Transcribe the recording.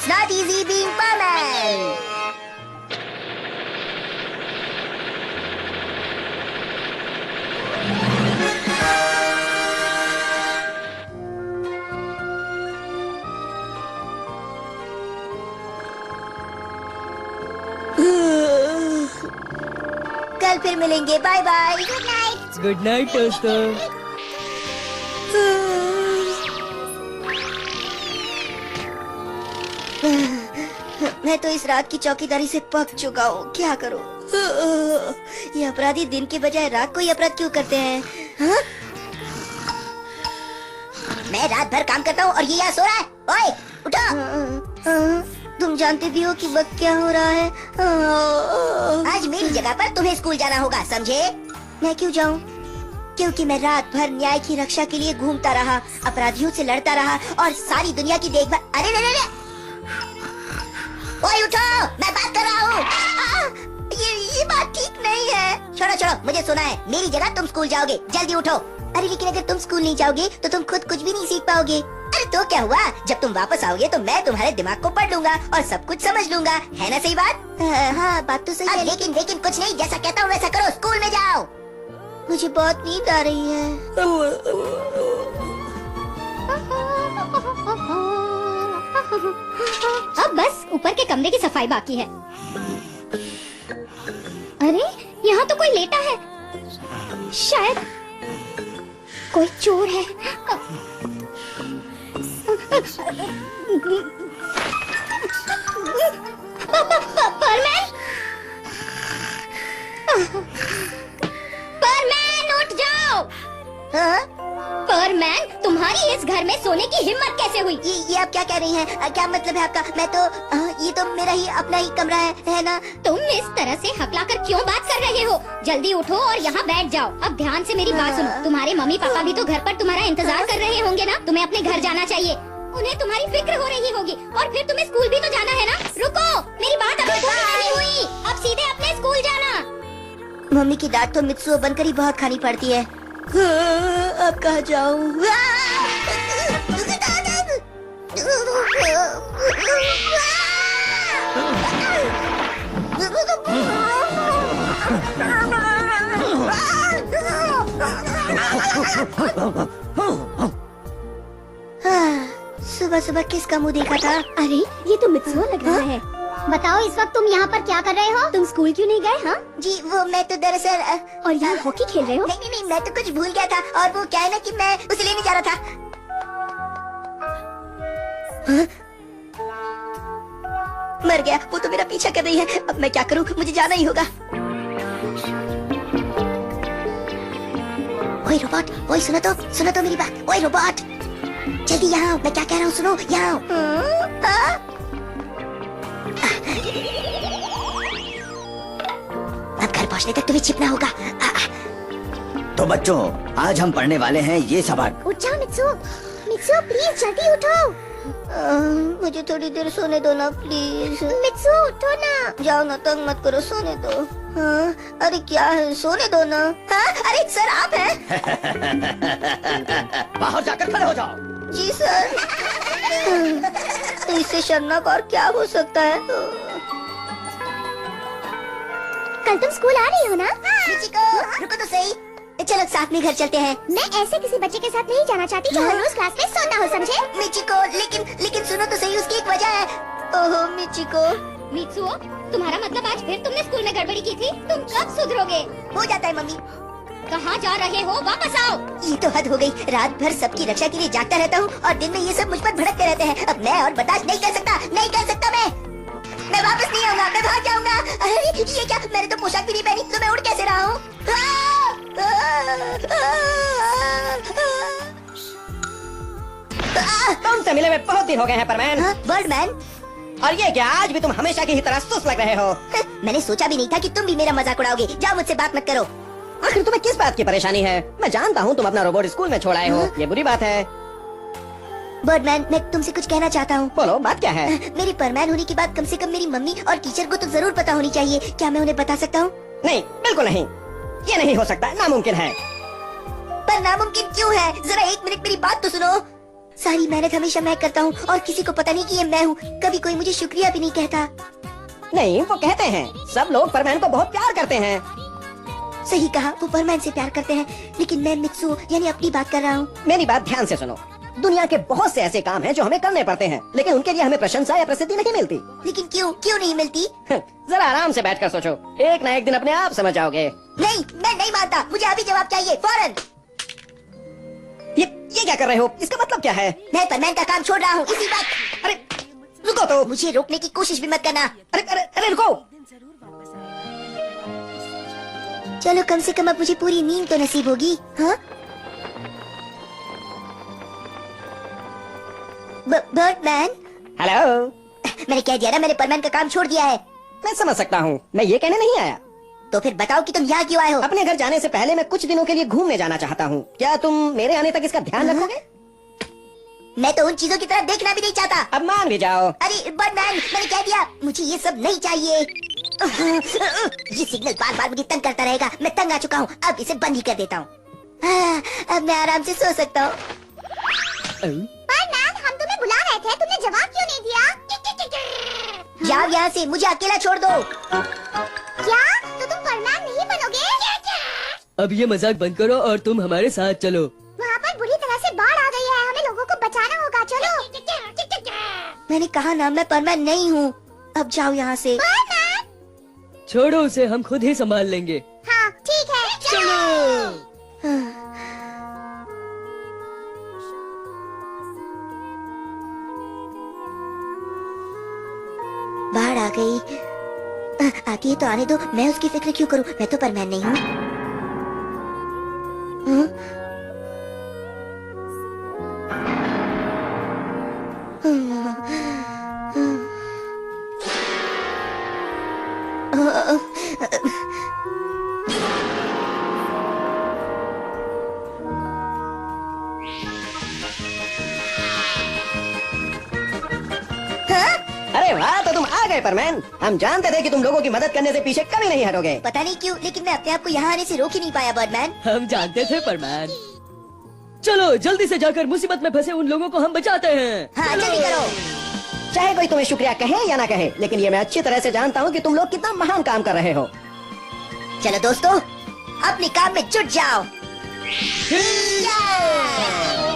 It's not easy being Barman. कल फिर मिलेंगे, bye bye. Good night. Good night दोस्तों। मैं तो इस रात की चौकीदारी से पक चुका हूँ, क्या करूँ? ये अपराधी दिन के बजाय रात को ही अपराध क्यों करते हैं? हाँ? मैं रात भर काम करता हूँ और ये यहाँ सो रहा है। ओए, उठो। तुम जानते भी हो कि वक्त क्या हो रहा है। आज मेरी जगह पर तुम्हें स्कूल जाना होगा, समझे? मैं क्यों जाऊँ? क्योंकि मैं रात भर न्याय की रक्षा के लिए घूमता रहा, अपराधियों से लड़ता रहा और सारी दुनिया की देखभाल। अरे रे रे रे! ओए उठो, मैं बात कर रहा हूँ। ये बात ठीक नहीं है। छोड़ो छोड़ो, मुझे सुना है। मेरी जगह तुम स्कूल जाओगे, जल्दी उठो। अरे लेकिन अगर तुम स्कूल नहीं जाओगे तो तुम खुद कुछ भी नहीं सीख पाओगे। अरे तो क्या हुआ, जब तुम वापस आओगे तो मैं तुम्हारे दिमाग को पढ़ लूंगा और सब कुछ समझ लूंगा, है ना? सही बात? हाँ, बात तो सही है। लेकिन कुछ नहीं, जैसा कहता हूँ वैसा करो, स्कूल में जाओ। मुझे बहुत नींद आ रही है। अब बस ऊपर के कमरे की सफाई बाकी है। अरे यहाँ तो कोई लेटा है, शायद कोई चोर है। परमैन उठ जाओ। परमैन, तुम्हारी इस घर में सोने की हिम्मत कैसे हुई? ये आप क्या कह रही हैं? क्या मतलब है आपका? मैं तो ये तो मेरा ही अपना ही कमरा है ना? तुम इस तरह से हकलाकर क्यों बात कर रहे हो? जल्दी उठो और यहाँ बैठ जाओ। अब ध्यान से मेरी बात सुनो। तुम्हारे मम्मी पापा भी तो घर पर तुम्हारा इंतजार कर रहे होंगे ना? तुम्हें अपने घर जाना चाहिए। उन्हें तुम्हारी फिक्र हो रही होगी और फिर तुम्हें स्कूल भी तो जाना है ना? रुको, मेरी बात अभी पूरी नहीं हुई। अब सीधे अपने स्कूल जाना। मम्मी की डांट तो मित्सुओ बनकर ही बहुत खानी पड़ती है। अब कहाँ जाऊँ? सुबह सुबह किसका मुंह देखा था? अरे ये तो मित्सुओ लग रहा है। बताओ इस वक्त तुम यहाँ पर क्या कर रहे हो? तुम स्कूल क्यों नहीं गए? हाँ जी वो मैं तो दरअसल और यहाँ हॉकी खेल रहे हो? नहीं, मैं तो कुछ भूल गया था और वो क्या है ना कि मैं उसे लेने जा रहा था। हाँ? मर गया, वो तो मेरा पीछा कर रही है। अब मैं क्या करूँ, मुझे जाना ही होगा। ओए रोबोट, ओए सुनो तो मेरी बात। ओए रोबोट, जल्दी यहाँ, मैं क्या कह रहा हूँ सुनो, यहाँ। अब घर पहुँचने तक तुम्हें छिपना होगा। तो बच्चों, आज हम पढ़ने वाले हैं ये सबक। उठ जाओ मित्सुओ, प्लीज जल्दी उठो। मुझे थोड़ी देर सोने दो ना प्लीज। मित्सुओ उठो ना। जाओ ना, तंग मत करो, सोने दो। हाँ? अरे क्या है, सोने दो ना। हाँ? अरे सर आप हैं? बाहर जाकर खड़े हो जाओ। जी सर। इससे शर्मनाक और क्या हो सकता है? कल तुम स्कूल आ रही हो ना? मिचिको, रुको तो सही। चलो साथ में घर चलते हैं। मैं ऐसे किसी बच्चे के साथ नहीं जाना चाहती जो हर रोज क्लास में सोता हो, समझे? मिचिको, लेकिन सुनो तो सही, उसकी एक वजह है। ओहो मिचिको। मित्सुओ, तुम्हारा मतलब आज फिर तुमने स्कूल में गड़बड़ी की थी? तुम कब सुधरोगे? हो जाता है मम्मी। कहाँ जा रहे हो? वापस आओ। ये तो हद हो गई। रात भर सबकी रक्षा के लिए जागता रहता हूँ और दिन में ये सब मुझ पर भड़कते रहते हैं। अब मैं और बर्दाश्त नहीं कर सकता मैं वापस नहीं आऊंगा, मैं भाग जाऊंगा। अरे ये क्या, मैंने तो पोशाक भी नहीं पहनी, तो मैं उड़ कैसे रहा हूँ? तुमसे मिले में बहुत दिन हो गए हैं परमैन। बर्डमैन, और ये क्या, आज भी तुम हमेशा की ही तरह सुस्त लग रहे हो। मैंने सोचा भी नहीं था कि तुम भी मेरा मजाक उड़ाओगे। जाओ मुझसे बात मत करो। आखिर तुम्हें किस बात की परेशानी है? मैं जानता हूँ तुम अपना रोबोट स्कूल में छोड़ आए हो, ये बुरी बात है। बर्डमैन, मैं तुमसे कुछ कहना चाहता हूँ। बोलो, बात क्या है? मेरी परमैन होने की बात कम से कम मेरी मम्मी और टीचर को तो जरूर पता होनी चाहिए। क्या मैं उन्हें बता सकता हूँ? नहीं, बिल्कुल नहीं, ये नहीं हो सकता, नामुमकिन है। पर नामुमकिन क्यों है? जरा एक मिनट मेरी बात तो सुनो। सारी मेहनत हमेशा मैं करता हूँ और किसी को पता नहीं कि ये मैं हूँ। कभी कोई मुझे शुक्रिया भी नहीं कहता। नहीं, वो कहते हैं सब लोग परमैन को बहुत प्यार करते हैं। सही कहा, वो परमैन से प्यार करते हैं, लेकिन मैं मित्सु यानी अपनी बात कर रहा हूँ। मेरी बात ध्यान से सुनो। दुनिया के बहुत से ऐसे काम हैं जो हमें करने पड़ते हैं, लेकिन उनके लिए हमें प्रशंसा या प्रसिद्धि नहीं मिलती। लेकिन क्यों क्यों नहीं मिलती? जरा आराम से बैठकर सोचो, एक ना एक दिन अपने आप समझ जाओगे। नहीं, मैं नहीं मानता, मुझे अभी जवाब चाहिए, फौरन। ये क्या कर रहे हो? इसका मतलब क्या है? मैं परमैन का काम छोड़ रहा हूँ इसी वक्त। अरे रुको तो। मुझे रोकने की कोशिश भी मत करना। अरे अरे अरे रुको। चलो कम से कम अब मुझे पूरी नींद तो नसीब होगी। हाँ? Birdman, hello. मैंने कह दिया ना, मैंने परमैन का काम छोड़ दिया है। मैं समझ सकता हूँ, मैं ये कहने नहीं आया। तो फिर बताओ कि तुम यहाँ क्यों आए हो? अपने घर जाने से पहले मैं कुछ दिनों के लिए घूमने जाना चाहता हूँ। क्या तुम मेरे आने तक इसका ध्यान रखोगे? मैं तो उन चीजों की तरफ देखना भी नहीं चाहता। अब मान भी जाओ। अरे बर्डमैन, मैंने कह दिया, मुझे ये सब नहीं चाहिए। ये सिग्नल बार बार मुझे तंग करता रहेगा। मैं तंग आ चुका हूँ, अब इसे बंद ही कर देता हूँ। अब मैं आराम से सो सकता हूँ। बर्डमैन, हम तुम्हें बुला रहे थे, तुमने जवाब क्यों नहीं दिया? जाओ यहाँ से, मुझे अकेला छोड़ दो। क्या? तो तुम परमैन नहीं बनोगे? अब ये मजाक बंद करो और तुम हमारे साथ चलो। वहाँ पर बुरी तरह से बाढ़ आ गई है, हमें लोगों को बचाना होगा, चलो। मैंने कहा ना, मैं परमैन नहीं हूँ। अब जाओ यहाँ से। छोड़ो उसे, हम खुद ही संभाल लेंगे। हाँ ठीक है, चलो। बाढ़ आ गई। आती है तो आने दो, मैं उसकी फिक्र क्यों करूं? मैं तो परमैन नहीं हूँ। अरे वाह, तो तुम आ गए परमैन। हम जानते थे कि तुम लोगों की मदद करने से पीछे कभी नहीं हटोगे। पता नहीं क्यों, लेकिन मैं अपने आप को यहाँ आने से रोक ही नहीं पाया बर्डमैन। हम जानते थे परमैन। चलो जल्दी से जाकर मुसीबत में फंसे उन लोगों को हम बचाते हैं। हाँ जल्दी करो। चाहे कोई तुम्हें शुक्रिया कहे या ना कहे, लेकिन ये मैं अच्छी तरह से जानता हूँ कि तुम लोग कितना महान काम कर रहे हो। चलो दोस्तों, अपने काम में जुट जाओ। Yeah!